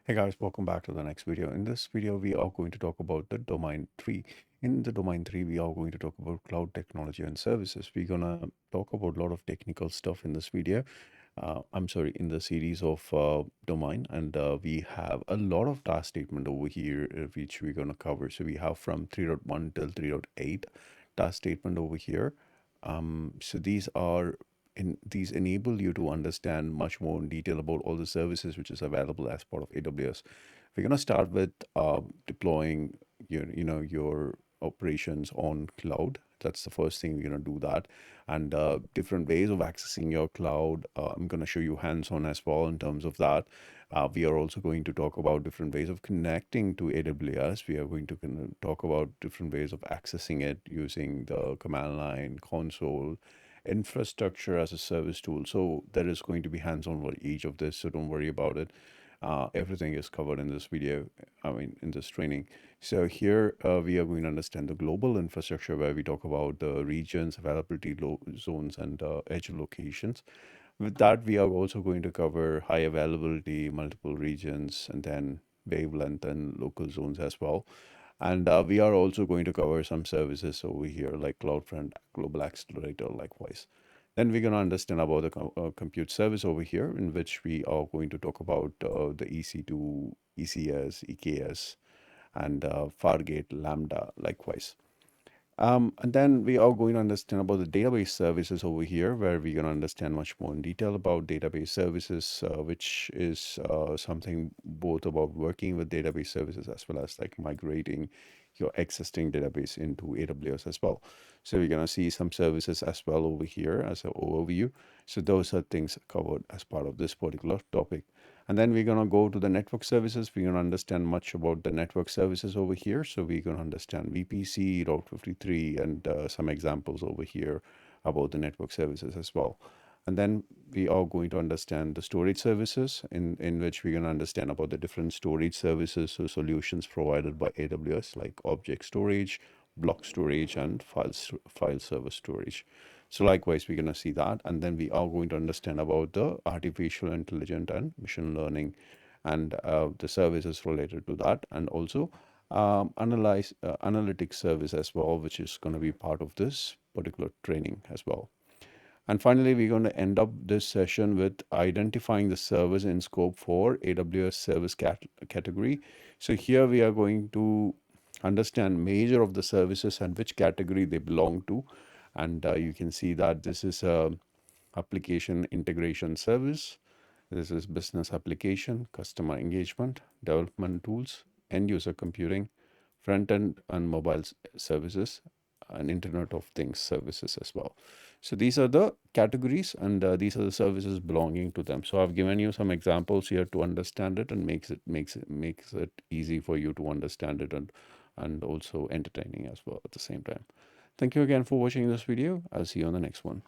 Hey guys, welcome back to the next video. In this video, we are going to talk about the domain 3. In the domain 3, we are going to talk about cloud technology and services. We're gonna talk about a lot of technical stuff in this video. I'm sorry, in the series of domain, and we have a lot of task statement over here, which we're gonna cover. So we have from 3.1 till 3.8 task statement over here. So these enable you to understand much more in detail about all the services which is available as part of AWS. We're going to start with deploying your operations on cloud. That's the first thing we're going to do that, and different ways of accessing your cloud. I'm going to show you hands-on as well in terms of that. We are also going to talk about different ways of connecting to AWS. We are going to talk about different ways of accessing it using the command line console infrastructure as a service tool. So there is going to be hands-on for each of this, so don't worry about it. Everything is covered in this video, in this training. So here we are going to understand the global infrastructure, where we talk about the regions, availability zones, and edge locations. With that, we are also going to cover high availability, multiple regions, and then wavelength and local zones as well. And we are also going to cover some services over here like CloudFront, Global Accelerator, likewise. Then we're going to understand about the compute service over here, in which we are going to talk about the EC2, ECS, EKS, and Fargate, Lambda, likewise. And then we are going to understand about the database services over here, where we're going to understand much more in detail about database services, which is something both about working with database services as well as like migrating your existing database into AWS as well. So we're going to see some services as well over here as an overview. So those are things covered as part of this particular topic. And then we're going to go to the network services. We're going to understand much about the network services over here. So we're going to understand VPC, Route 53, and some examples over here about the network services as well. And then we are going to understand the storage services, in which we're going to understand about the different storage services or solutions provided by AWS, like object storage, block storage, and file server storage. So likewise, we're going to see that. And then we are going to understand about the artificial intelligence and machine learning and the services related to that. And also analytics service as well, which is going to be part of this particular training as well. And finally, we're going to end up this session with identifying the service in scope for AWS service category. So here we are going to understand major of the services and which category they belong to. And you can see that this is a application integration service. This is business application, customer engagement, development tools, end user computing, front end and mobile services, and Internet of Things services as well. So these are the categories, and these are the services belonging to them. So I've given you some examples here to understand it, and makes it easy for you to understand it, and also entertaining as well at the same time. Thank you again for watching this video. I'll see you on the next one.